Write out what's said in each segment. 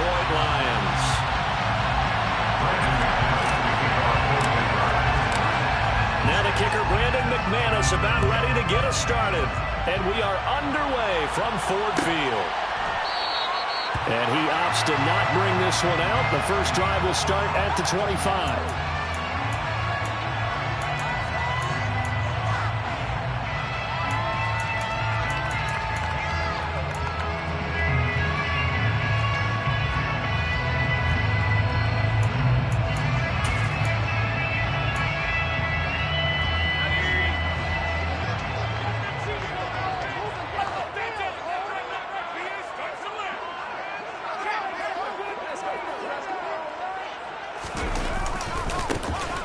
Detroit Lions. Now the kicker, Brandon McManus, about ready to get us started. And we are underway from Ford Field. And he opts to not bring this one out. The first drive will start at the 25.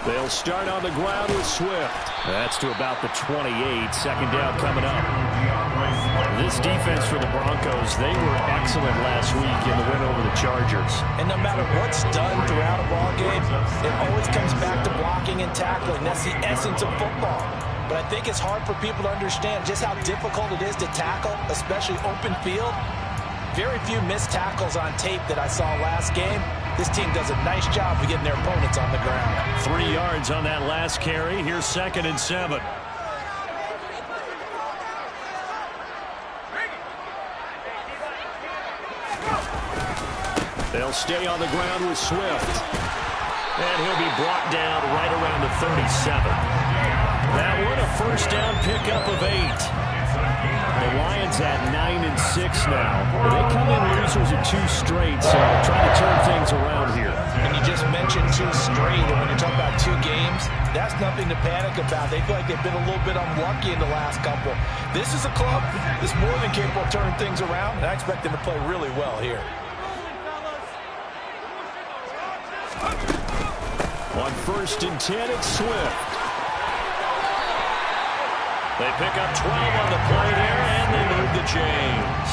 They'll start on the ground with Swift. That's to about the 28. Second down coming up. This defense for the Broncos, they were excellent last week in the win over the Chargers. And no matter what's done throughout a ball game, it always comes back to blocking and tackling. That's the essence of football. But I think it's hard for people to understand just how difficult it is to tackle, especially open field. Very few missed tackles on tape that I saw last game. This team does a nice job of getting their opponents on the ground. 3 yards on that last carry. Here's 2nd and 7. They'll stay on the ground with Swift. And he'll be brought down right around the 37. That one a first down pickup of 8. The Lions at 9-6 now. They come in losers of 2 straight, so trying to turn things around here. And you just mentioned 2 straight, and when you're talking about 2 games, that's nothing to panic about. They feel like they've been a little bit unlucky in the last couple. This is a club that's more than capable of turning things around, and I expect them to play really well here. On 1st and 10, it's Swift. They pick up 12 on the play there, and they move the chains.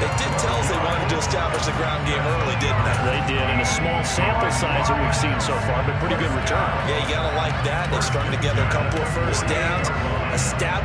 They did tell us they wanted to establish the ground game early, didn't they? They did, in a small sample size that we've seen so far, but pretty good return. Yeah, you got to like that. They've strung together a couple of first downs. A stab.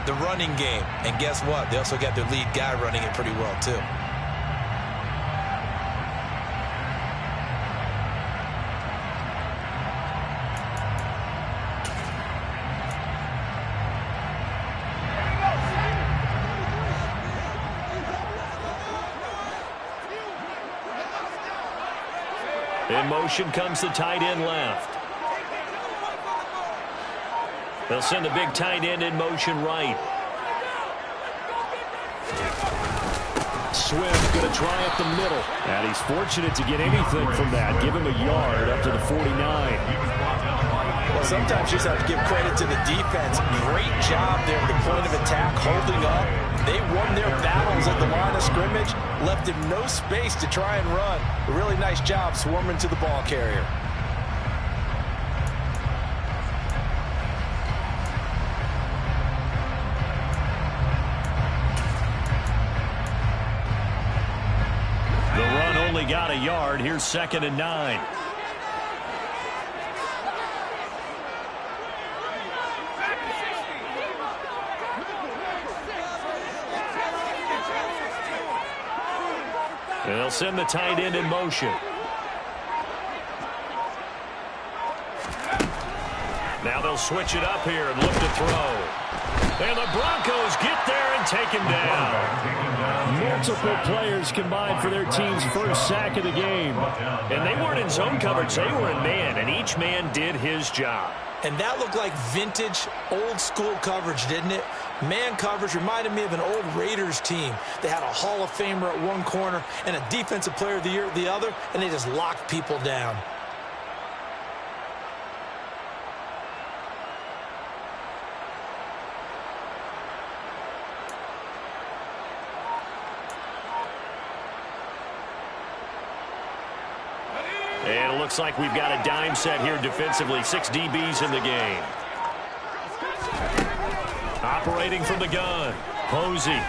The running game, and guess what? They also got their lead guy running it pretty well too. In motion comes the tight end left. They'll send the big tight end in motion right. Swift going to try up the middle. And he's fortunate to get anything from that. Give him a yard up to the 49. Well, sometimes you just have to give credit to the defense. Great job there at the point of attack, holding up. They won their battles at the line of scrimmage, left him no space to try and run. A really nice job swarming to the ball carrier. Got a yard. Here's 2nd and 9. They'll send the tight end in motion. Now they'll switch it up here and look to throw. And the Broncos get there and take him down. Multiple players combined for their team's first sack of the game. And they weren't in zone coverage. They were in man, and each man did his job. And that looked like vintage, old-school coverage, didn't it? Man coverage reminded me of an old Raiders team. They had a Hall of Famer at one corner and a Defensive Player of the Year at the other, and they just locked people down. And it looks like we've got a dime set here defensively. 6 DBs in the game. Operating from the gun, Posey.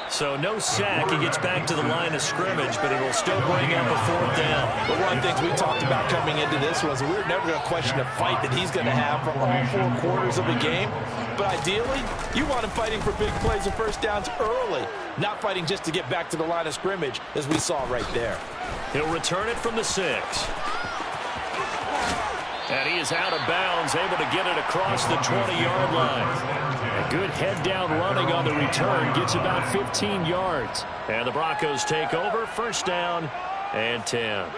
So no sack. He gets back to the line of scrimmage, but it'll still bring up a 4th down. But one of the things we talked about coming into this was we were never going to question the fight that he's going to have for all 4 quarters of the game. But ideally, you want him fighting for big plays and first downs early, not fighting just to get back to the line of scrimmage, as we saw right there. He'll return it from the 6. And he is out of bounds, able to get it across the 20-yard line. A good head-down running on the return, gets about 15 yards. And the Broncos take over, 1st down and 10.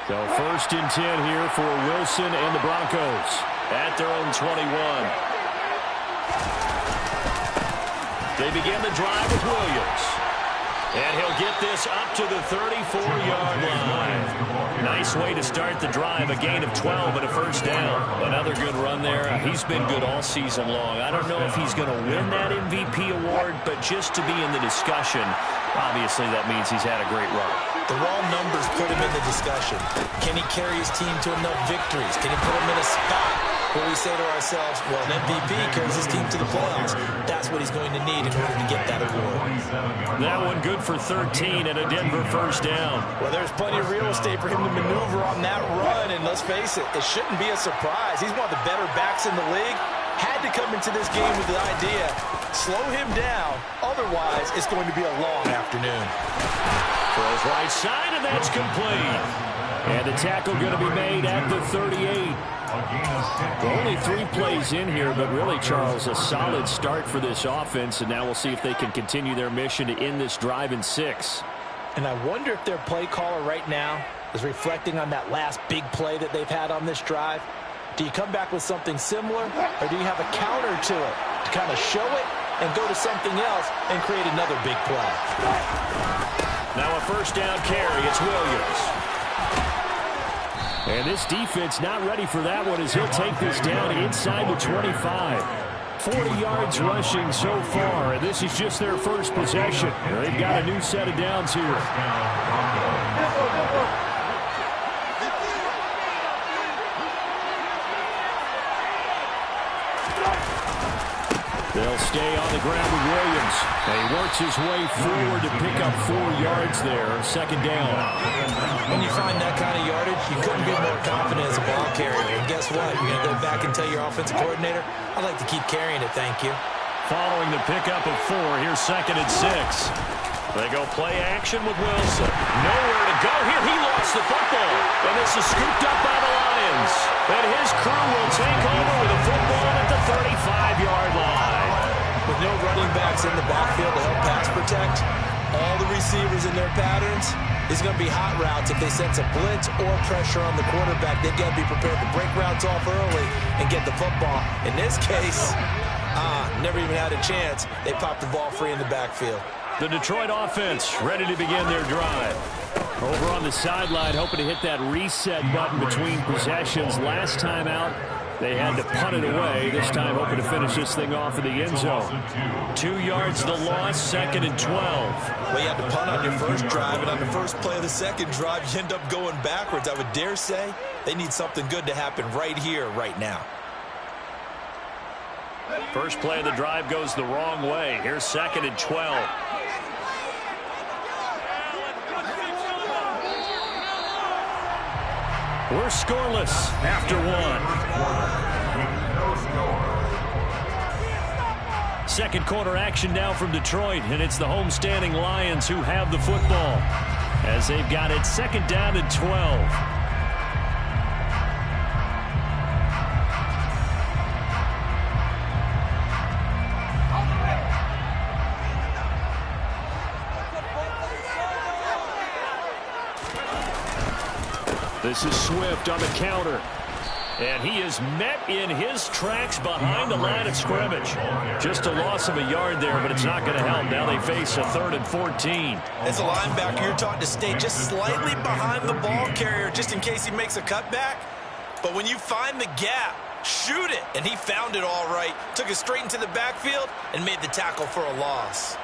So 1st and 10 here for Wilson and the Broncos at their own 21. They begin the drive with Williams. And he'll get this up to the 34-yard line. Nice way to start the drive. A gain of 12 and a 1st down. Another good run there. He's been good all season long. I don't know if he's going to win that MVP award, but just to be in the discussion, obviously that means he's had a great run. The raw numbers put him in the discussion. Can he carry his team to enough victories? Can he put him in a spot where we say to ourselves, well, an MVP carries his team to the playoffs. That's what he's going to need in order to get that award. That one good for 13 and a Denver 1st down. Well, there's plenty of real estate for him to maneuver on that run, and let's face it, it shouldn't be a surprise. He's one of the better backs in the league. Had to come into this game with the idea, slow him down, otherwise it's going to be a long afternoon. Throws right side, and that's complete. And the tackle going to be made at the 38. Only 3 plays in here, but really, Charles, a solid start for this offense, and now we'll see if they can continue their mission to end this drive in 6. And I wonder if their play caller right now is reflecting on that last big play that they've had on this drive. Do you come back with something similar, or do you have a counter to it to kind of show it and go to something else and create another big play? Now a 1st down carry. It's Williams. And this defense not ready for that one as he'll take this down inside the 25. 40 yards rushing so far, and this is just their first possession. They've got a new set of downs here. They'll stay on the ground with Williams. And he works his way forward to pick up 4 yards there. 2nd down. When you find that kind of yardage, you couldn't be more confident as a ball carrier. And guess what? You're going to go back and tell your offensive coordinator, I'd like to keep carrying it, thank you. Following the pickup of 4, here's 2nd and 6. They go play action with Wilson. Nowhere to go here. He lost the football. And this is scooped up by the Lions. And his crew will take over with a football at the 35-yard line. With no running backs in the backfield to help pass protect, all the receivers in their patterns, it's going to be hot routes if they sense a blitz or pressure on the quarterback. They've got to be prepared to break routes off early and get the football. In this case, never even had a chance. They popped the ball free in the backfield. The Detroit offense ready to begin their drive. Over on the sideline, hoping to hit that reset button between possessions. Last time out, they had to punt it away. This time hoping to finish this thing off in the end zone. 2 yards the loss, 2nd and 12. Well, you had to punt on your first drive, and on the first play of the second drive, you end up going backwards. I would dare say they need something good to happen right here, right now. First play of the drive goes the wrong way. Here's 2nd and 12. We're scoreless after 1. Second quarter action now from Detroit, and it's the homestanding Lions who have the football as they've got it 2nd down and 12. This is Swift on the counter. And he is met in his tracks behind the line of scrimmage. Just a loss of a yard there, but it's not going to help. Now they face a 3rd and 14. As a linebacker, you're taught to stay just slightly behind the ball carrier just in case he makes a cutback. But when you find the gap, shoot it. And he found it all right. Took it straight into the backfield and made the tackle for a loss.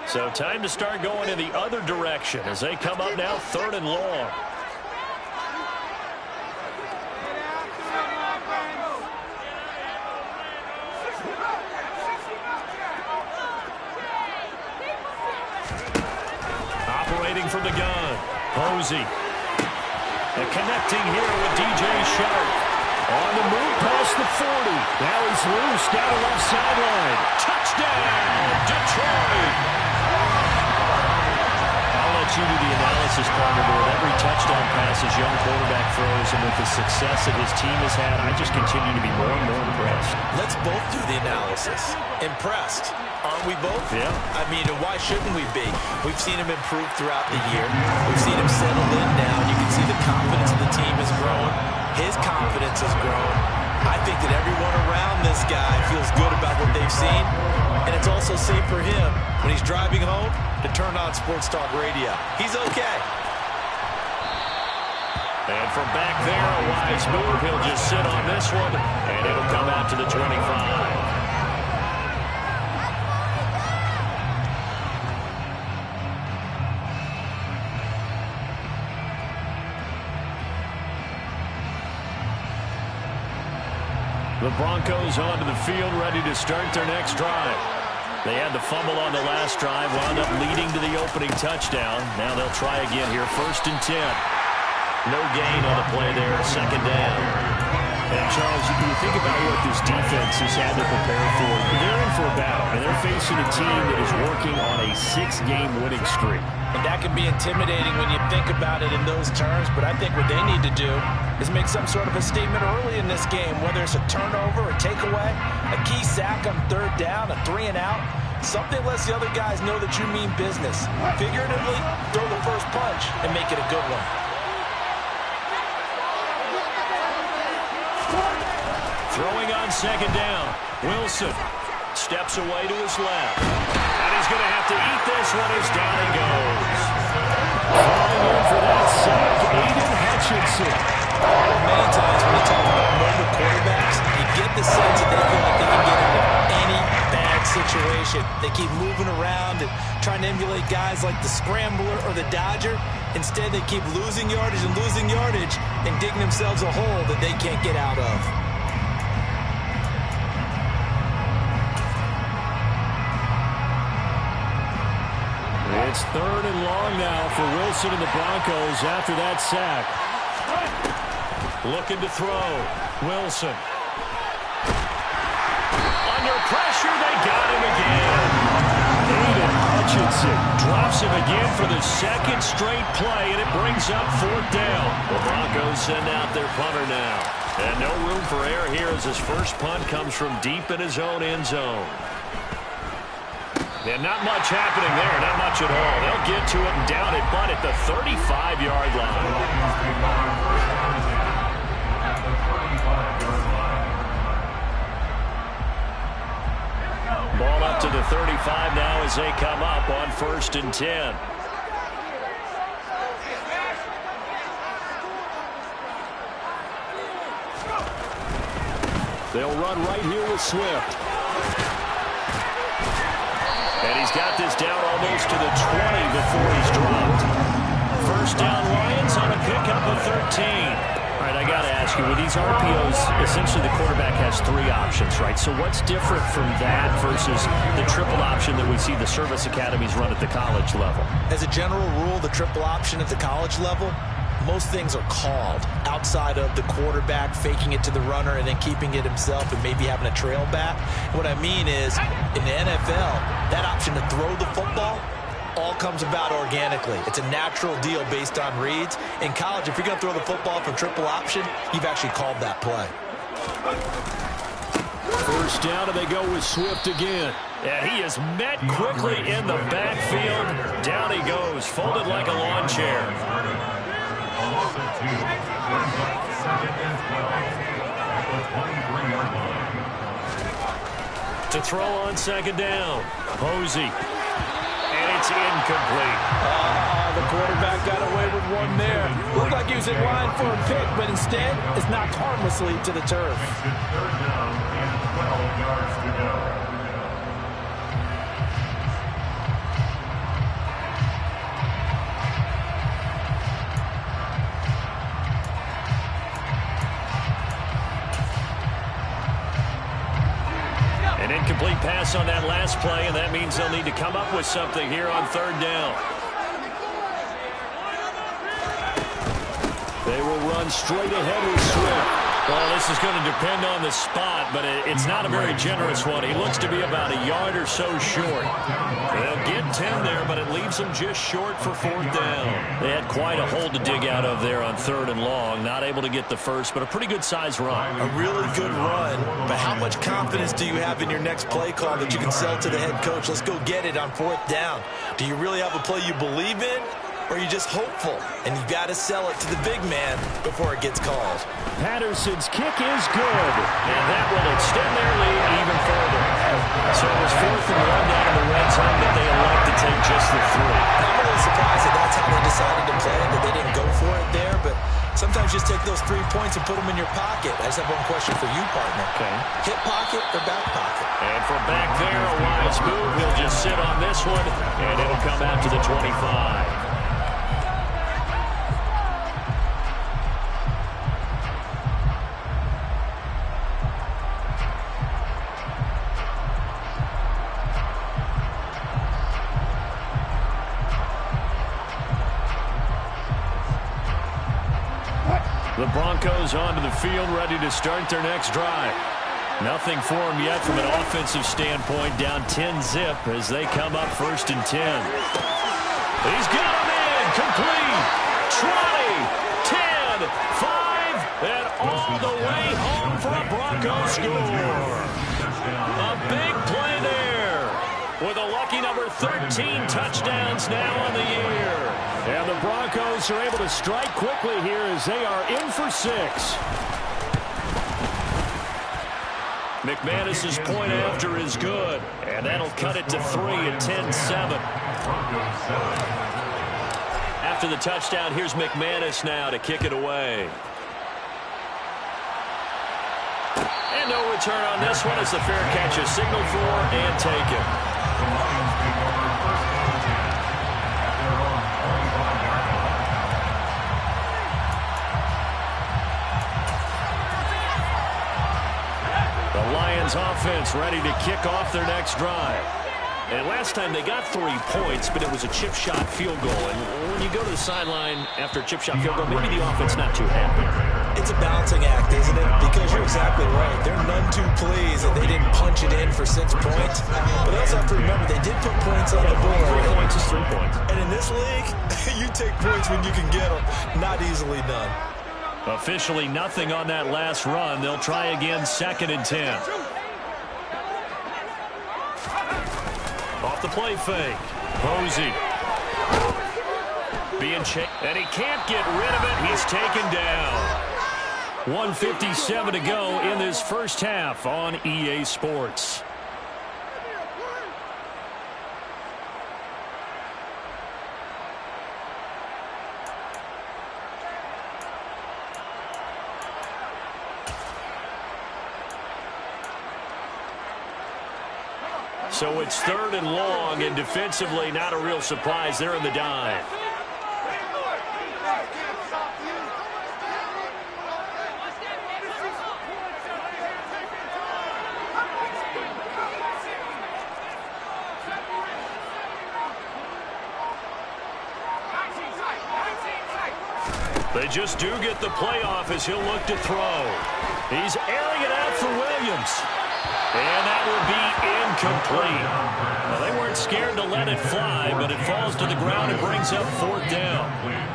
So time to start going in the other direction as they come up now 3rd and long. Operating from the gun, Posey. And connecting here with DJ Sharp. On the move past the 40. Now he's loose down the left sideline. Touchdown, Detroit. You do the analysis, partner, but with every touchdown pass his young quarterback throws and with the success that his team has had, I just continue to be more and more impressed. Let's both do the analysis. Impressed. Aren't we both? Yeah. I mean, why shouldn't we be? We've seen him improve throughout the year. We've seen him settle in now. You can see the confidence of the team is growing. His confidence has grown. I think that everyone around this guy feels good about what they've seen. And it's also safe for him when he's driving home to turn on Sports Talk Radio. He's okay. And from back there, a wise move. He'll just sit on this one, and it'll come out to the 25. The Broncos onto the field, ready to start their next drive. They had the fumble on the last drive, wound up leading to the opening touchdown. Now they'll try again here, 1st and 10. No gain on the play there, 2nd down. And Charles, you think about what this defense has had to prepare for. They're in for a battle, and they're facing a team that is working on a 6-game winning streak. And that can be intimidating when you think about it in those terms, but I think what they need to do is make some sort of a statement early in this game, whether it's a turnover, a takeaway, a key sack on 3rd down, a 3 and out. Something lets the other guys know that you mean business. Figuratively, throw the first punch and make it a good one. Throwing on 2nd down. Wilson steps away to his left. And he's going to have to eat this one as down he goes. Falling in for that sack, Aiden Hutchinson. Many times when you talk about mobile quarterbacks, you get the sense that they feel like they can get out of any bad situation. They keep moving around and trying to emulate guys like the Scrambler or the Dodger. Instead, they keep losing yardage and digging themselves a hole that they can't get out of. It's 3rd and long now for Wilson and the Broncos after that sack. Looking to throw. Wilson. Under pressure, they got him again. Aiden Hutchinson drops him again for the 2nd straight play, and it brings up 4th down. The Broncos send out their punter now. And no room for error here as his first punt comes from deep in his own end zone. And not much happening there, not much at all. They'll get to it and down it, but at the 35-yard line. Ball up to the 35 now as they come up on 1st and 10. They'll run right here with Swift. And he's got this down almost to the 20 before he's dropped. 1st down Lions on a pickup of 13. All right, I got to ask you, with these RPOs, essentially the quarterback has 3 options, right? So what's different from that versus the triple option that we see the service academies run at the college level? As a general rule, the triple option at the college level, most things are called outside of the quarterback faking it to the runner and then keeping it himself and maybe having a trail back. What I mean is, in the NFL, that option to throw the football all comes about organically. It's a natural deal based on reads. In college, if you're going to throw the football from triple option, you've actually called that play. 1st down, and they go with Swift again. And he is met quickly in the backfield. Down he goes, folded like a lawn chair. To throw on second down. Posey. And it's incomplete. The quarterback got away with one there. Looked like he was in line for a pick, but instead it's knocked harmlessly to the turf. Third down and 12 yards to go. An incomplete pass on that last play, and that means they'll need to come up with something here on third down. They will run straight ahead with Swift. Well, this is going to depend on the spot, but it's not a very generous one. He looks to be about a yard or so short. They'll get 10 there, but it leaves them just short for fourth down. They had quite a hole to dig out of there on third and long. Not able to get the first, but a pretty good-sized run. A really good run, but how much confidence do you have in your next play call that you can sell to the head coach? Let's go get it on fourth down. Do you really have a play you believe in? Or are you just hopeful, and you've got to sell it to the big man before it gets called? Patterson's kick is good, and that will extend their lead even further. So it was 4th and 1 down in the red zone, but they elect to take just the 3. I'm a little surprised that that's how they decided to play it, that they didn't go for it there, but sometimes just take those 3 points and put them in your pocket. I just have one question for you, partner. Okay. Hip pocket or back pocket? And from back there, a wise move. He'll just sit on this one, and it'll come out to the 25. The Broncos onto the field, ready to start their next drive. Nothing for them yet from an offensive standpoint, down 10-zip as they come up 1st and 10. He's got him in, complete, 20, 10, 5, and all the way home for a Broncos score. A big play there with a lucky number 13 touchdowns now on the year. And the Broncos are able to strike quickly here as they are in for 6. McManus's point after is good, and that'll cut it to 3 at 10-7. After the touchdown, here's McManus now to kick it away. And no return on this one as the fair catch is signaled for and taken. Offense ready to kick off their next drive. And last time they got 3 points, but it was a chip shot field goal. And when you go to the sideline after a chip shot field goal, maybe the offense not too happy. It's a balancing act, isn't it? Because you're exactly right. They're none too pleased that they didn't punch it in for 6 points. But they also have to remember they did put points on the board. 3 points is 3 points. And in this league, you take points when you can get them. Not easily done. Officially nothing on that last run. They'll try again 2nd and 10. Off the play fake. Posey. Being chased. And he can't get rid of it. He's taken down. 1:57 to go in this first half on EA Sports. So it's 3rd and long, and defensively not a real surprise. They're in the dive. They just do get the playoff as he'll look to throw. He's airing it out for Williams. And that will be incomplete. Well, they weren't scared to let it fly, but it falls to the ground and brings up 4th down.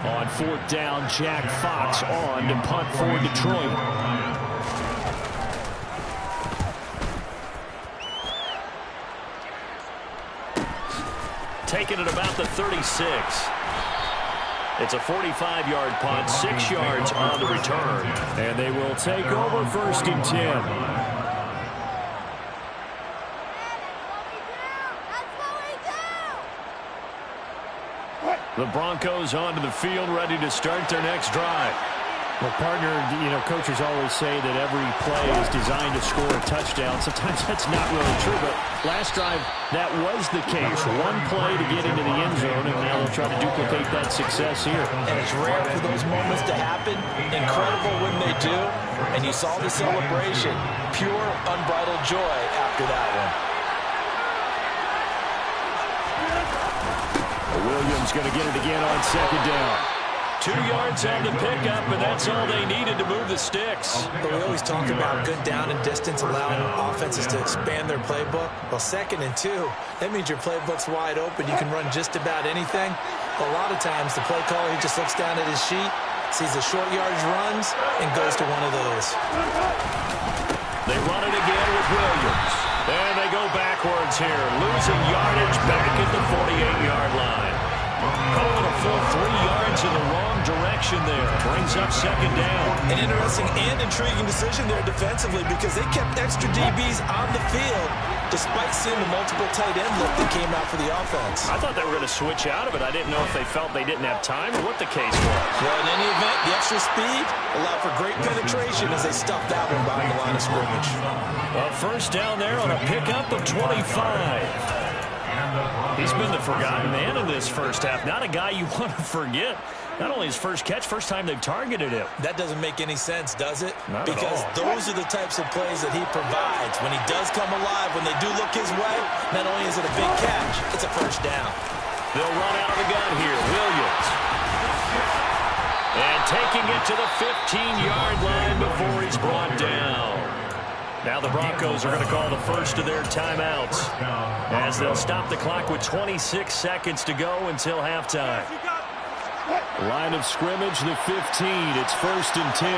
On 4th down, Jack Fox on to punt for Detroit. taken at about the 36. It's a 45-yard punt, 6 yards on the return. And they will take over 1st and 10. The Broncos onto the field, ready to start their next drive. Well, partner, coaches always say that every play is designed to score a touchdown. Sometimes that's not really true, but last drive, that was the case. One play to get into the end zone, and now they'll try to duplicate that success here. And it's rare for those moments to happen. Incredible when they do. And you saw the celebration. Pure, unbridled joy after that one. Williams going to get it again on 2nd down. 2 yards on the pickup, and that's all they needed to move the sticks. But we always talk about good down and distance, allowing offenses to expand their playbook. Well, 2nd and 2, that means your playbook's wide open. You can run just about anything. But a lot of times, the play caller, he just looks down at his sheet, sees the short yardage runs, and goes to one of those. They run it again with Williams. And they go backwards here, losing yardage back at the 48-yard line. Calling a full 3 yards in the wrong direction there. Brings up 2nd down. An interesting and intriguing decision there defensively because they kept extra DBs on the field despite seeing the multiple tight end lift that came out for the offense. I thought they were going to switch out of it. I didn't know if they felt they didn't have time or what the case was. Well, in any event, the extra speed allowed for great penetration as they stuffed that one behind the line of scrimmage. A 1st down there on a pickup of 25. He's been the forgotten man in this 1st half. Not a guy you want to forget. Not only his first catch, first time they've targeted him. That doesn't make any sense, does it? Not because at all. Those are the types of plays that he provides. When he does come alive, when they do look his way, not only is it a big catch, it's a 1st down. They'll run out of the gun here. Williams. And taking it to the 15-yard line before he's brought down. Now the Broncos are going to call the first of their timeouts as they'll stop the clock with 26 seconds to go until halftime. Line of scrimmage, the 15. It's 1st and 10.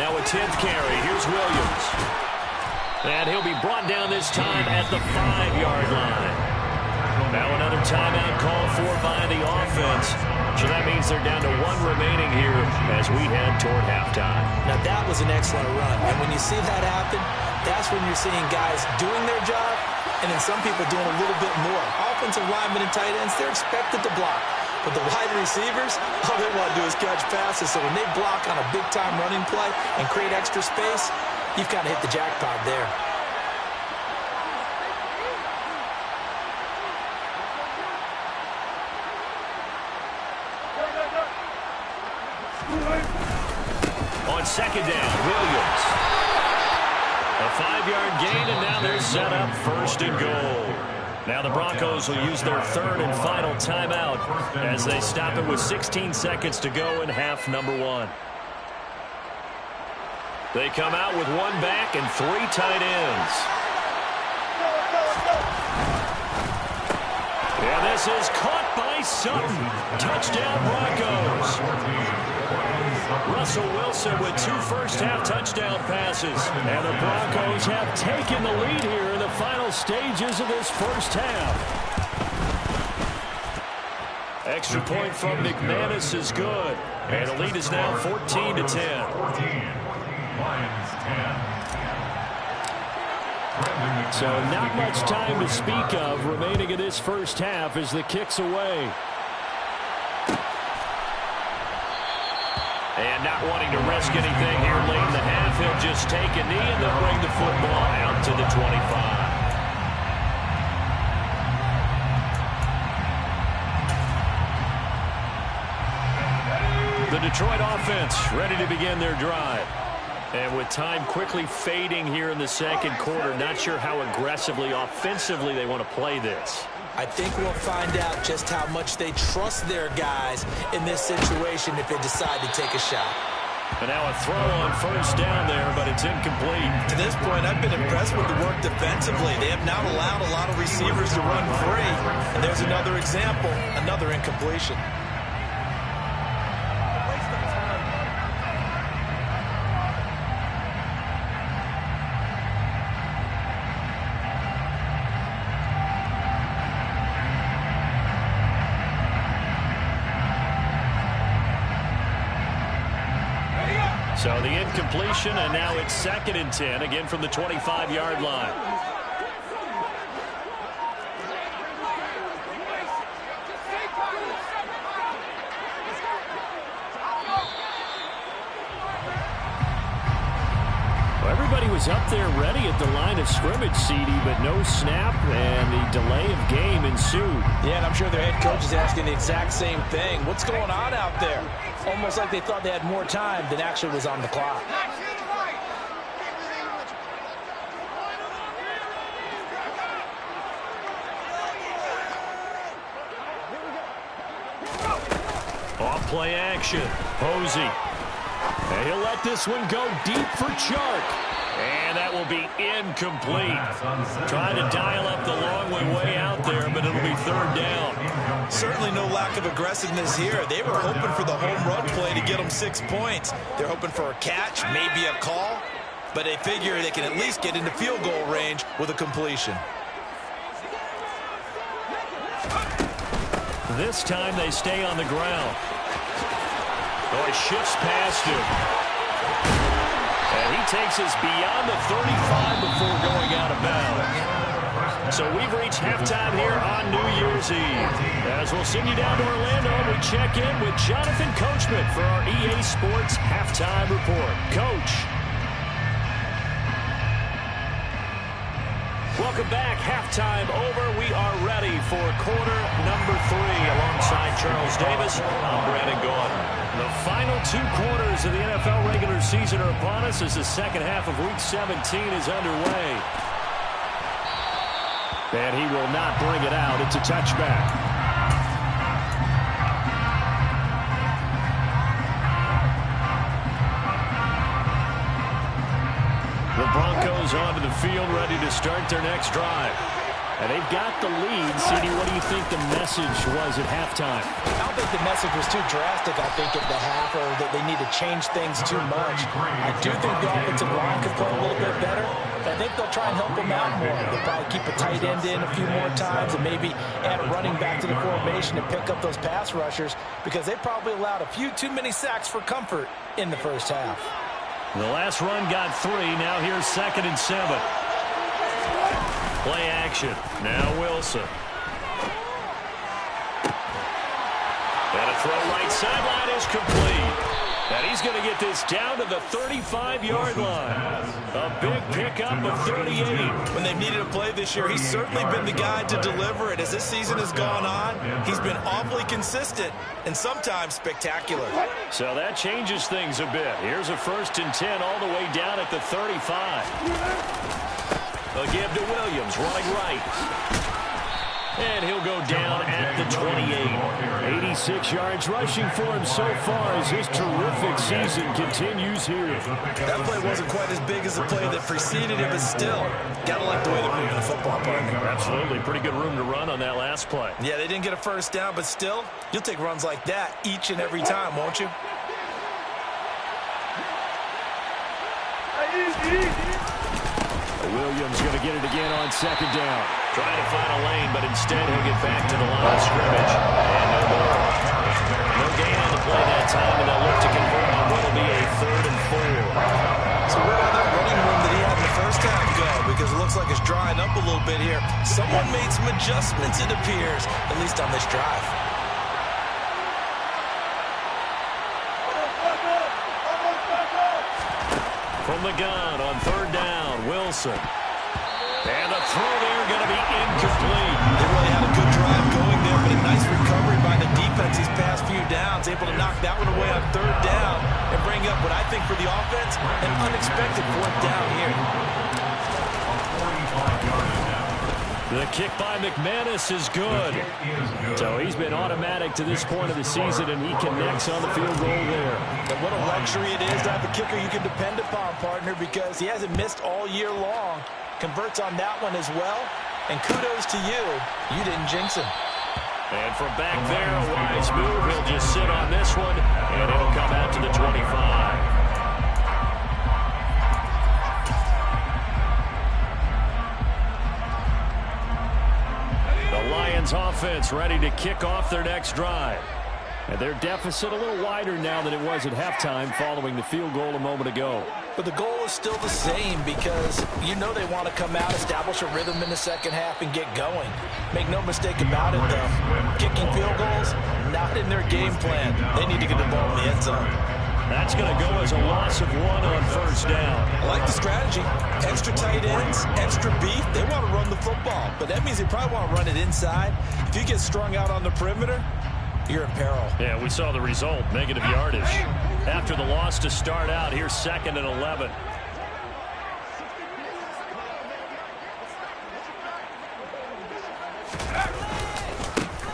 Now a 10th carry. Here's Williams. And he'll be brought down this time at the 5-yard line. Now another timeout called for by the offense. So that means they're down to 1 remaining here as we head toward halftime. Now that was an excellent run. And when you see that happen, that's when you're seeing guys doing their job and then some people doing a little bit more. Offensive linemen and tight ends, they're expected to block. But the wide receivers, all they want to do is catch passes. So when they block on a big-time running play and create extra space, you've got to hit the jackpot there. On 2nd down, Williams. A 5-yard gain, and now they're set up 1st and goal. Now the Broncos will use their 3rd and final timeout as they stop it with 16 seconds to go in half number 1. They come out with 1 back and 3 tight ends. And this is caught by Sutton. Touchdown Broncos. Russell Wilson with 2 first-half touchdown passes. And the Broncos have taken the lead here in the final stages of this 1st half. Extra point from McManus is good. And the lead is now 14-10. 14. Lions 10. So not much time to speak of remaining in this 1st half as the kick's away. And not wanting to risk anything here late in the half, he'll just take a knee and they'll bring the football out to the 25. The Detroit offense ready to begin their drive. And with time quickly fading here in the 2nd quarter, not sure how aggressively, offensively they want to play this. I think we'll find out just how much they trust their guys in this situation if they decide to take a shot. And now a throw on 1st down there, but it's incomplete. To this point, I've been impressed with the work defensively. They have not allowed a lot of receivers to run free. And there's another example, another incompletion. So the incompletion, and now it's 2nd and 10, again from the 25-yard line. Everybody was up there ready at the line of scrimmage, CD, but no snap, and the delay of game ensued. Yeah, and I'm sure their head coach is asking the exact same thing. What's going on out there? Almost like they thought they had more time than actually was on the clock. Off play action. Posey. And he'll let this one go deep for Chark. And that will be incomplete. Trying to dial up the long way out there, but it'll be 3rd down. Certainly no lack of aggressiveness here. They were hoping for the home run play to get them 6 points. They're hoping for a catch, maybe a call, but they figure they can at least get into field goal range with a completion. This time they stay on the ground. Oh, he shifts past him. And he takes us beyond the 35 before going out of bounds. So we've reached halftime here on New Year's Eve. As we'll send you down to Orlando, we check in with Jonathan Coachman for our EA Sports Halftime Report. Coach. Welcome back. Halftime over. We are ready for quarter number 3 alongside Charles Davis. I'm Brandon Gordon. The final 2 quarters of the NFL regular season are upon us as the second half of Week 17 is underway. And he will not bring it out. It's a touchback. The Broncos onto the field, ready to start their next drive. And they've got the lead. CD, what do you think the message was at halftime? I don't think the message was too drastic, I think, at the half, or that they need to change things too much. I do think the offensive line could play a little bit better. I think they'll try and help them out more. They'll probably keep a tight end in a few more times and maybe add a running back to the formation to pick up those pass rushers, because they probably allowed a few too many sacks for comfort in the first half. The last run got 3. Now here's 2nd and 7. Play action. Now Wilson. And a throw right sideline is complete. And he's going to get this down to the 35-yard line. A big pickup of 38. When they've needed a play this year, he's certainly been the guy to deliver it. As this season has gone on, he's been awfully consistent and sometimes spectacular. So that changes things a bit. Here's a 1st and 10 all the way down at the 35. A give to Williams, running right. And he'll go down at the 28. 86 yards rushing for him so far as his terrific season continues here. That play wasn't quite as big as the play that preceded it, but still, got to like the way they're moving the football, partner. Absolutely. Pretty good room to run on that last play. Yeah, they didn't get a 1st down, but still, you'll take runs like that each and every time, won't you? Williams going to get it again on 2nd down. Trying to find a lane, but instead he'll get back to the line of scrimmage. And no more. No gain on the play that time, and they'll look to convert on what will be a 3rd and 4. So where did that running room that he had in the first half go? Because it looks like it's drying up a little bit here. Someone made some adjustments, it appears, at least on this drive. From the gun on 3rd down, Wilson. And the throw there going to be incomplete. They really had a good drive going there, but a nice recovery by the defense these past few downs. Able to knock that one away on 3rd down and bring up what I think for the offense, an unexpected 4th down here. The kick by McManus is good. So he's been automatic to this point of the season, and he connects on the field goal there. And what a luxury it is to have a kicker you can depend upon, partner, because he hasn't missed all year long. Converts on that one as well. And kudos to you. You didn't jinx him. And from back there, a wise move. He'll just sit on this one, and it'll come out to the 25. The Lions offense ready to kick off their next drive. And their deficit a little wider now than it was at halftime following the field goal a moment ago. But the goal is still the same because you know they want to come out, establish a rhythm in the second half, and get going. Make no mistake about it, though. Kicking field goals, not in their game plan. They need to get the ball in the end zone. That's going to go as a loss of 1 on first down. I like the strategy. Extra tight ends, extra beef. They want to run the football, but that means they probably want to run it inside. If you get strung out on the perimeter, you're in peril. Yeah, we saw the result, negative yardage. After the loss to start out, here's 2nd and 11.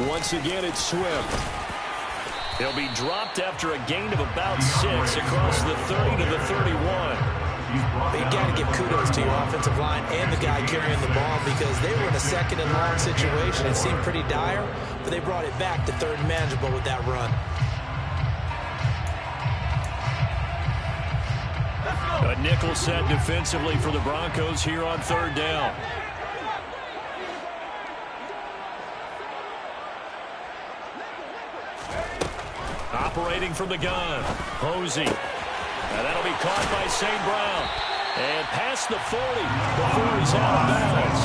Once again, it's Swift. He'll be dropped after a gain of about 6 across the 30 to the 31. You got to give kudos to your offensive line and the guy carrying the ball because they were in a 2nd and long situation. It seemed pretty dire, but they brought it back to 3rd and manageable with that run. A nickel set defensively for the Broncos here on 3rd down. Operating from the gun, Posey. Now that'll be caught by St. Brown. And past the 40 before he's out of bounds.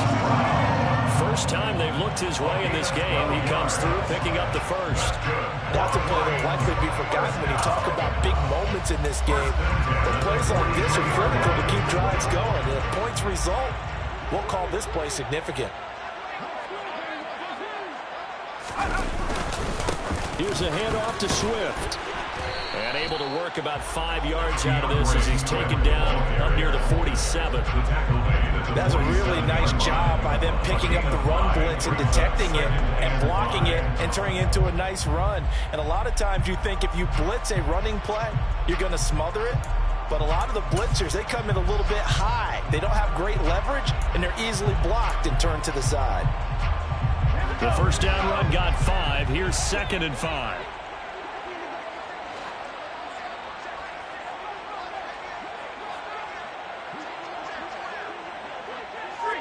First time they've looked his way in this game. He comes through picking up the first. That's a play that will likely be forgotten when you talk about big moments in this game. But plays like this are critical to keep drives going. And if points result, we'll call this play significant. Here's a handoff to Swift. And able to work about 5 yards out of this as he's taken down up near the 47. That's a really nice job by them picking up the run blitz and detecting it and blocking it and turning it into a nice run. And a lot of times you think if you blitz a running play, you're going to smother it. But a lot of the blitzers, they come in a little bit high. They don't have great leverage, and they're easily blocked and turned to the side. The first down run got 5. Here's 2nd and 5.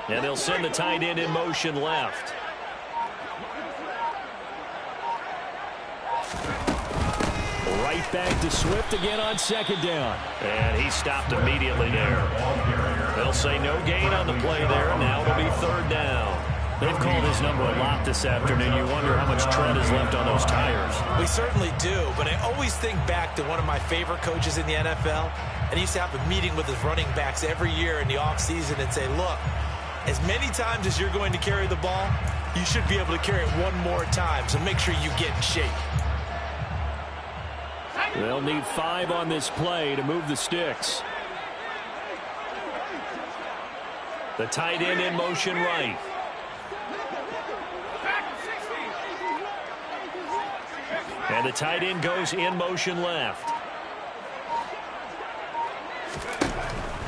And they'll send the tight end in motion left. Right back to Swift again on 2nd down. And he stopped immediately there. They'll say no gain on the play there. Now it'll be 3rd down. They've called his number a lot this afternoon. You wonder how much tread is left on those tires. We certainly do, but I always think back to one of my favorite coaches in the NFL. And he used to have a meeting with his running backs every year in the offseason and say, look, as many times as you're going to carry the ball, you should be able to carry it one more time, so make sure you get in shape. They'll need 5 on this play to move the sticks. The tight end in motion right. And the tight end goes in motion left.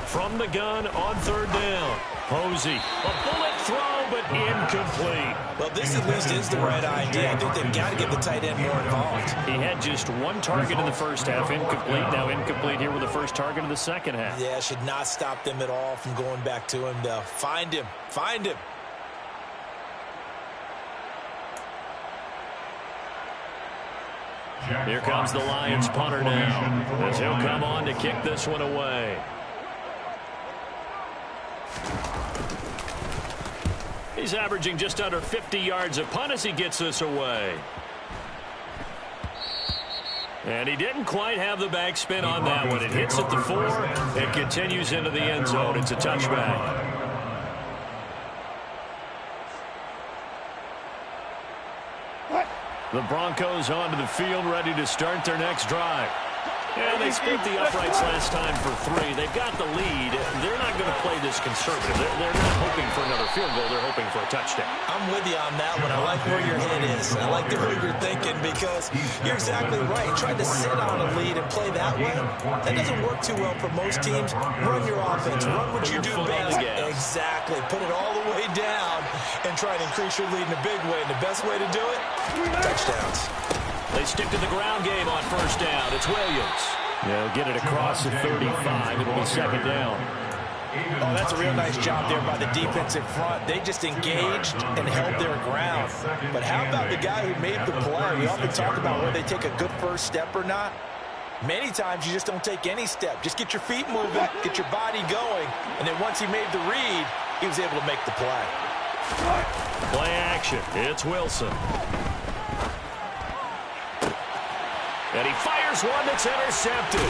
From the gun on 3rd down. Posey, a bullet throw, but incomplete. Well, this at least is the right idea. I think they've got to get the tight end more involved. He had just 1 target in the first half, incomplete. Now incomplete here with the first target in the second half. Yeah, should not stop them at all from going back to him, though. Find him. Find him. Here comes the Lions punter now, as he'll come on to kick this one away. He's averaging just under 50 yards a punt as he gets this away. And he didn't quite have the backspin on that one. It hits at the 4. It continues into the end zone. It's a touchback. The Broncos onto the field, ready to start their next drive. And they split the uprights last time for 3. They've got the lead. They're not going to play this conservative. They're not hoping for another field goal. They're hoping for a touchdown. I'm with you on that one. I like where your head is. I like the way you're thinking because you're exactly right. Trying to sit on a lead and play that way, that doesn't work too well for most teams. Run your offense. Run what you do best. Exactly. Put it all the way down and try and increase your lead in a big way. And the best way to do it, touchdowns. They stick to the ground game on first down. It's Williams. They'll get it across the 35. It'll be 2nd down. Oh, that's a real nice job there by the defense in front. They just engaged and held their ground. But how about the guy who made the play? We often talk about whether they take a good first step or not. Many times you just don't take any step. Just get your feet moving, get your body going, and then once he made the read, he was able to make the play. Play action. It's Wilson. And he fires one that's intercepted.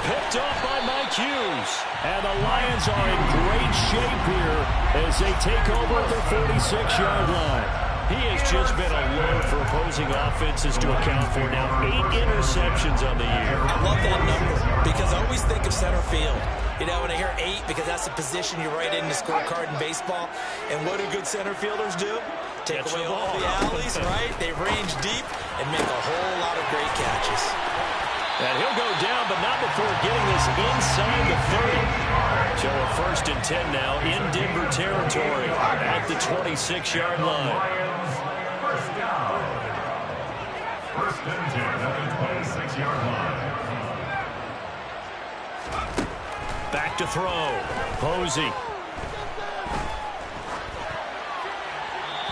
Picked off by Mike Hughes. And the Lions are in great shape here as they take over at their 46-yard line. He has just been a load for opposing offenses to account for. Now 8 interceptions on the year. I love that number because I always think of center field. You know, when I hear 8, because that's the position you write in the scorecard in baseball. And what do good center fielders do? Take away all the alleys, right? They range deep and make a whole lot of great catches. And he'll go down, but not before getting this inside the 30. So a 1st and 10 now in Denver territory at the 26-yard line. First down. 1st and 10 at the 26-yard line. Back to throw. Posey.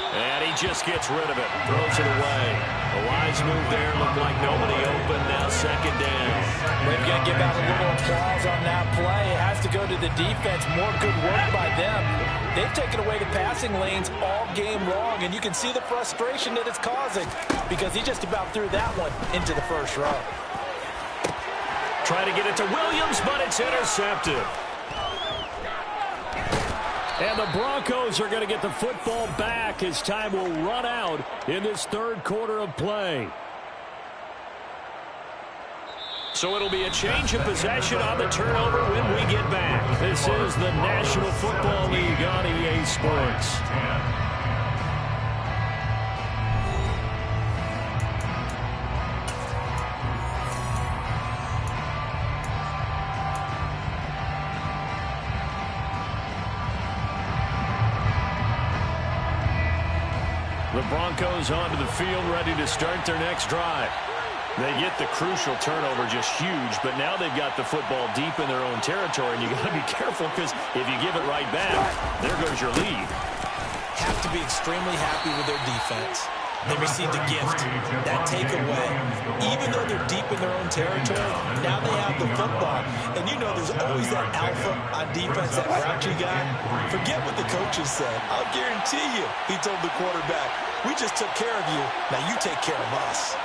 And he just gets rid of it. Throws it away. A wise move there. Looked like nobody open. Now 2nd down. We've got to give out a little applause on that play. It has to go to the defense. More good work by them. They've taken away the passing lanes all game long, and you can see the frustration that it's causing because he just about threw that one into the first row. Try to get it to Williams, but it's intercepted. And the Broncos are going to get the football back as time will run out in this 3rd quarter of play. So it'll be a change of possession on the turnover when we get back. This is the National Football League on EA Sports. The Broncos onto the field, ready to start their next drive. They get the crucial turnover, just huge, but now they've got the football deep in their own territory, and you got to be careful because if you give it right back, there goes your lead. Have to be extremely happy with their defense. They received a gift, that takeaway. Even though they're deep in their own territory, now they have the football. And you know there's always that alpha on defense, that grouchy guy. Forget what the coaches said. I'll guarantee you, he told the quarterback, we just took care of you, now you take care of us.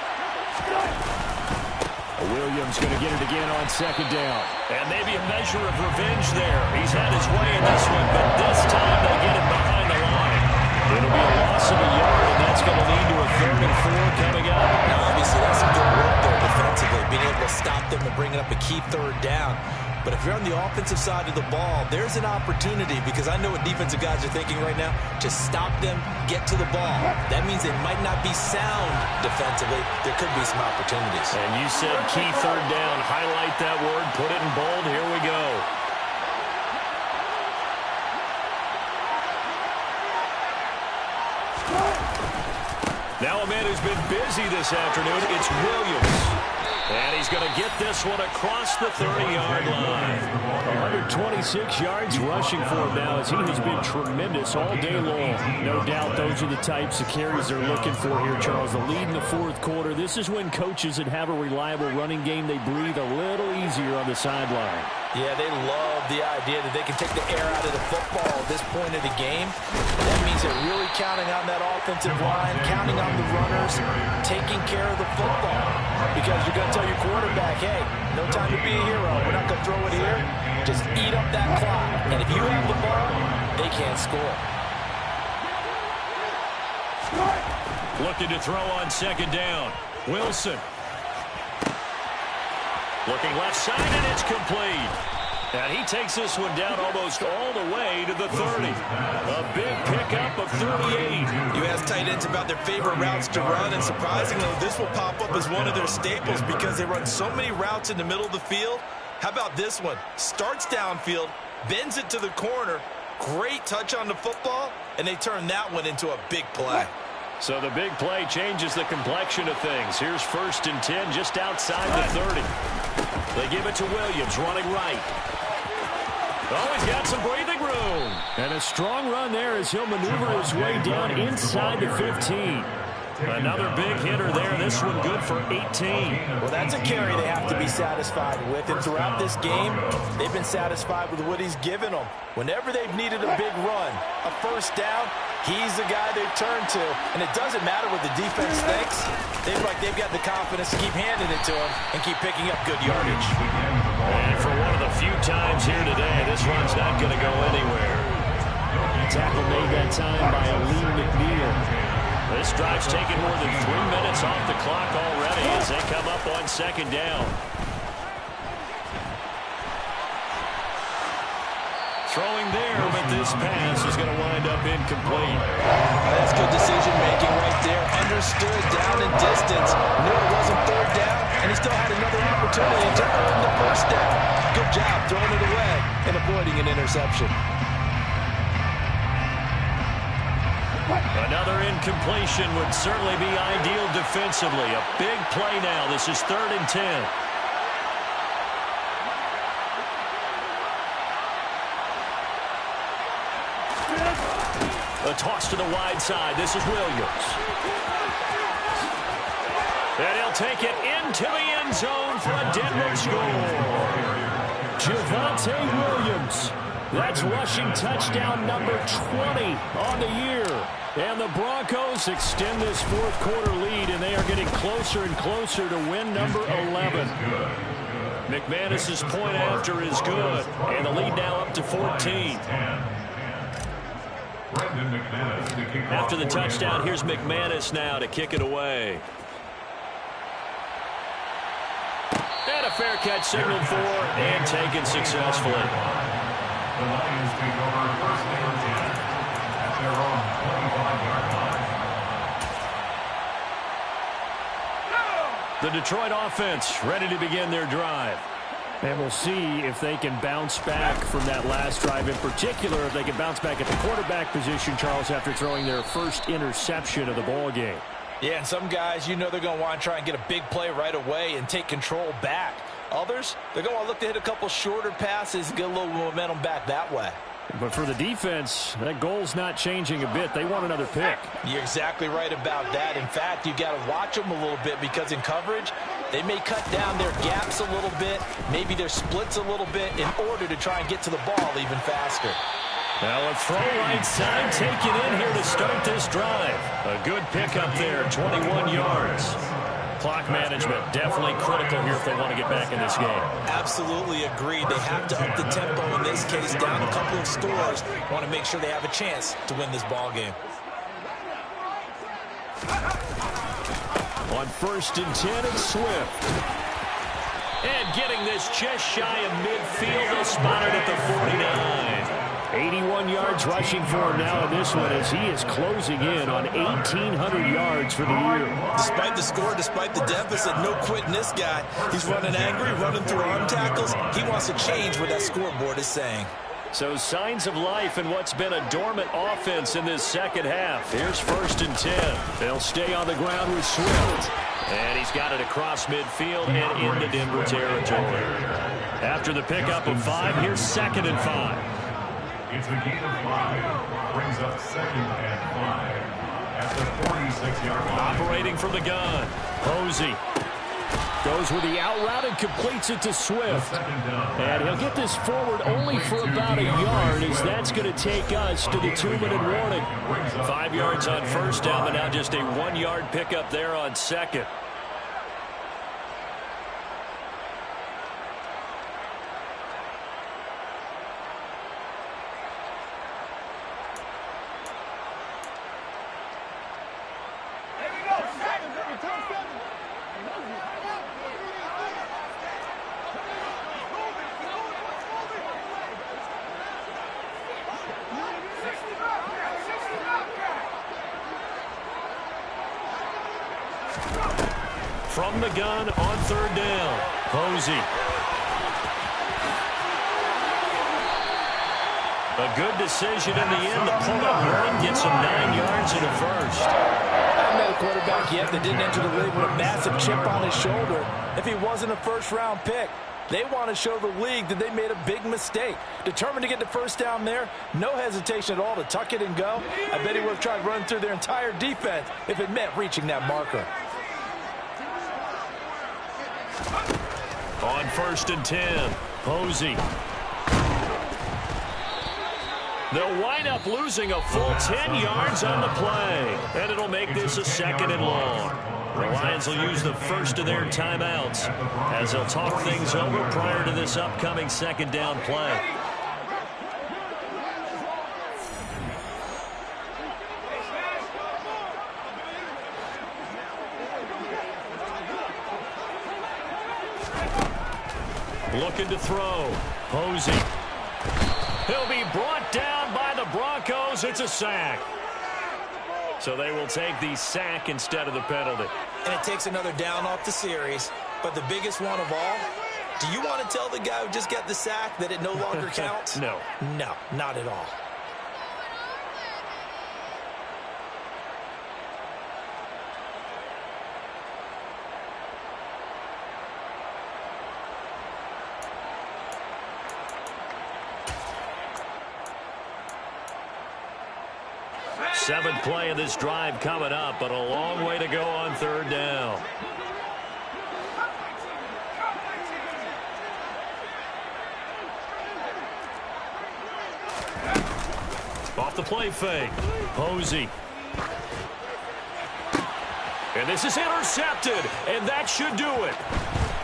Williams going to get it again on 2nd down. And maybe a measure of revenge there. He's had his way in this one, but this time they get him behind the line. It'll be a loss of a yard, and that's going to lead to a 3rd and 4 coming up. Now, obviously, that's some good work there defensively, being able to stop them and bring up a key 3rd down. But if you're on the offensive side of the ball, there's an opportunity because I know what defensive guys are thinking right now. Just stop them, get to the ball. That means they might not be sound defensively. There could be some opportunities. And you said key 3rd down. Highlight that word. Put it in bold. Here we go. Now a man who's been busy this afternoon, it's Williams. And he's going to get this one across the 30-yard line. 126 yards rushing for him now as he has been tremendous all day long. No doubt those are the types of carries they're looking for here, Charles. The lead in the 4th quarter. This is when coaches that have a reliable running game, they breathe a little easier on the sideline. Yeah, they love the idea that they can take the air out of the football at this point of the game. That means they're really counting on that offensive line, counting on the runners, taking care of the football. Because you're going to tell your quarterback, hey, no time to be a hero. We're not going to throw it here. Just eat up that clock. And if you have the ball, they can't score. Looking to throw on 2nd down. Wilson. Looking left side, and it's complete. And he takes this one down almost all the way to the 30. A big pickup of 38. You ask tight ends about their favorite routes to run, and surprisingly, this will pop up as one of their staples because they run so many routes in the middle of the field. How about this one? Starts downfield, bends it to the corner, great touch on the football, and they turn that one into a big play. So the big play changes the complexion of things. Here's 1st and 10 just outside the 30. They give it to Williams running right. Oh, he's got some breathing room. And a strong run there as he'll maneuver his way down inside the 15. Another big hitter there. This one good for 18. Well, that's a carry they have to be satisfied with. And throughout this game, they've been satisfied with what he's given them. Whenever they've needed a big run, a first down, he's the guy they've turned to. And it doesn't matter what the defense thinks. They feel like they've got the confidence to keep handing it to him and keep picking up good yardage. And for one of the few times here today, this run's not going to go anywhere. Tackle made that time by Lee McNeil. This drive's taken more than 3 minutes off the clock already as they come up on second down. Throwing there, but this pass is going to wind up incomplete. That's good decision-making right there. Understood down and distance. Knew it wasn't third down, and he still had another opportunity to earn the first down. Good job throwing it away and avoiding an interception. Another incompletion would certainly be ideal defensively. A big play now. This is 3rd and 10. A toss to the wide side. This is Williams. And he'll take it into the end zone for a Denver score. Javonte Williams. That's rushing touchdown number 20 on the year. And the Broncos extend this fourth quarter lead, and they are getting closer and closer to win number 11. McManus's point after is good, and the lead now up to 14. After the touchdown, here's McManus now to kick it away. And a fair catch signaled for and taken successfully. The Lions take over 1st and 10 at their own 25-yard line. The Detroit offense ready to begin their drive. And we'll see if they can bounce back from that last drive. In particular, if they can bounce back at the quarterback position, Charles, after throwing their first interception of the ball game. Yeah, and some guys, you know they're going to want to try and get a big play right away and take control back. Others, they're going to want to look to hit a couple shorter passes, get a little momentum back that way. But for the defense, that goal's not changing a bit. They want another pick. You're exactly right about that. In fact, you've got to watch them a little bit because in coverage, they may cut down their gaps a little bit, maybe their splits a little bit in order to try and get to the ball even faster. Now a throw right side taken in here to start this drive. A good pickup there, 21 yards. Clock management definitely critical here if they want to get back in this game. Absolutely agreed. They have to up the tempo in this case, down a couple of scores. Want to make sure they have a chance to win this ball game. On 1st and 10, it's Swift. And getting this just shy of midfield, is spotted at the 49. 81 yards rushing for him now in this one as he is closing in on 1,800 yards for the year. Despite the score, despite the deficit, no quitting this guy. He's running angry, running through arm tackles. He wants to change what that scoreboard is saying. So signs of life in what's been a dormant offense in this second half. Here's 1st and 10. They'll stay on the ground with Swift. And he's got it across midfield and into Denver territory. After the pickup of 5, here's 2nd and 5. It's a gain of 5. Brings up 2nd and 5 at the 46-yard line. Operating from the gun. Posey goes with the out route and completes it to Swift. And he'll get this forward only for about a yard, as that's going to take us to the 2-minute warning. 5 yards on 1st down, but now just a 1-yard pickup there on 2nd. From the gun on 3rd down. Posey. A good decision in the end. The pull-up run gets him 9 yards in the first. Haven't met a quarterback yet that didn't enter the league with a massive chip on his shoulder if he wasn't a first-round pick. They want to show the league that they made a big mistake. Determined to get the first down there. No hesitation at all to tuck it and go. I bet he would have tried running through their entire defense if it meant reaching that marker. On 1st and 10, Posey. They'll wind up losing a full 10 yards on the play. And it'll make this a 2nd and long. The Lions will use the first of their timeouts as they'll talk things over prior to this upcoming 2nd down play. Looking to throw. Posey. He'll be brought down by the Broncos. It's a sack. So they will take the sack instead of the penalty. And it takes another down off the series. But the biggest one of all, do you want to tell the guy who just got the sack that it no longer counts? No. No, not at all. Seventh play of this drive coming up, but a long way to go on 3rd down. Off the play fake. Posey. And this is intercepted, and that should do it.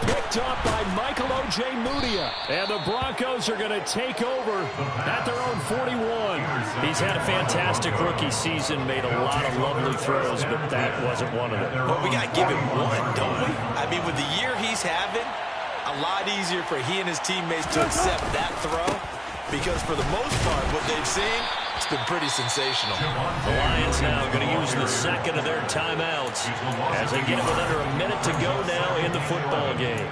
Picked up by Michael O.J. Mudia. And the Broncos are going to take over at their own 41. He's had a fantastic rookie season, made a lot of lovely throws, but that wasn't one of them. Well, we got to give him one, don't we? I mean, with the year he's having, a lot easier for he and his teammates to accept that throw because for the most part, what they've seen, it's been pretty sensational. The Lions now going to use the 2nd of their timeouts as they get with under a minute to go now in the football game.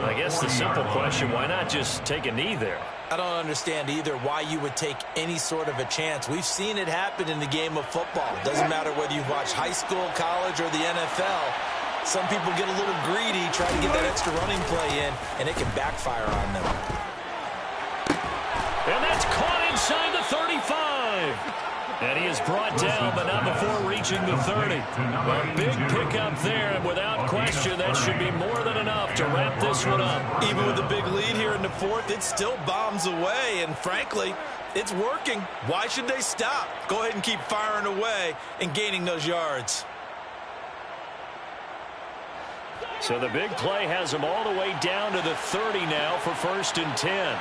I guess the simple question, why not just take a knee there? I don't understand either why you would take any sort of a chance. We've seen it happen in the game of football. It doesn't matter whether you watch high school, college, or the NFL. Some people get a little greedy, try to get that extra running play in, and it can backfire on them. And that's caught inside the 35. And he is brought down, but not before reaching the 30. A big pickup there, and without question, that should be more than enough to wrap this one up. Even with the big lead here in the 4th, it still bombs away, and frankly, it's working. Why should they stop? Go ahead and keep firing away and gaining those yards. So the big play has them all the way down to the 30 now for 1st and 10.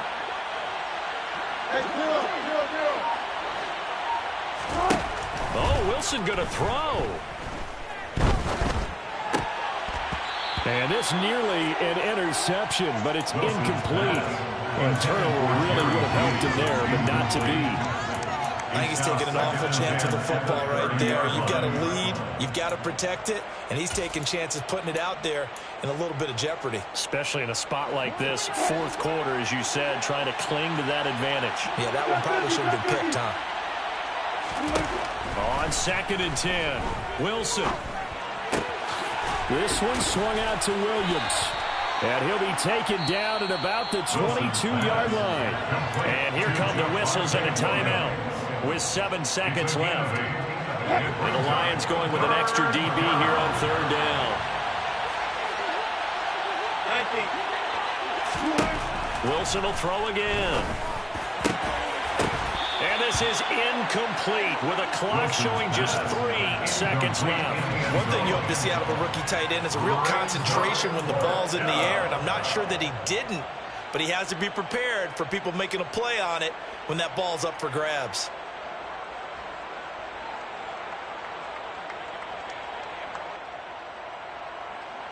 Oh, Wilson going to throw. And this nearly an interception, but it's incomplete. Well, a turnover really would have helped him there, but not to be. I think he's taking an awful chance with the football right there. You've got a lead, you've got to protect it, and he's taking chances putting it out there in a little bit of jeopardy. Especially in a spot like this, 4th quarter, as you said, trying to cling to that advantage. Yeah, that one probably should have been picked, huh? On 2nd and 10, Wilson. This one swung out to Williams. And he'll be taken down at about the 22-yard line. And here come the whistles and a timeout with 7 seconds left. And the Lions going with an extra DB here on 3rd down. Wilson will throw again. And this is incomplete with a clock showing just 3 seconds left. One thing you hope to see out of a rookie tight end is a real concentration when the ball's in the air, and I'm not sure that he didn't, but he has to be prepared for people making a play on it when that ball's up for grabs.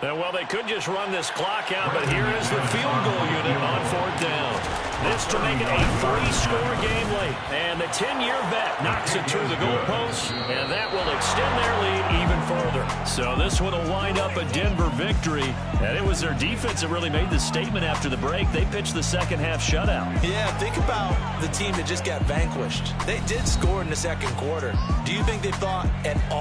Well, they could just run this clock out, but here is the field goal unit on 4th down. This to make it a 3-score game late. And the 10-year vet knocks it through the goalpost, and that will extend their lead even further. So this one will wind up a Denver victory. And it was their defense that really made the statement after the break. They pitched the second-half shutout. Yeah, think about the team that just got vanquished. They did score in the 2nd quarter. Do you think they thought at all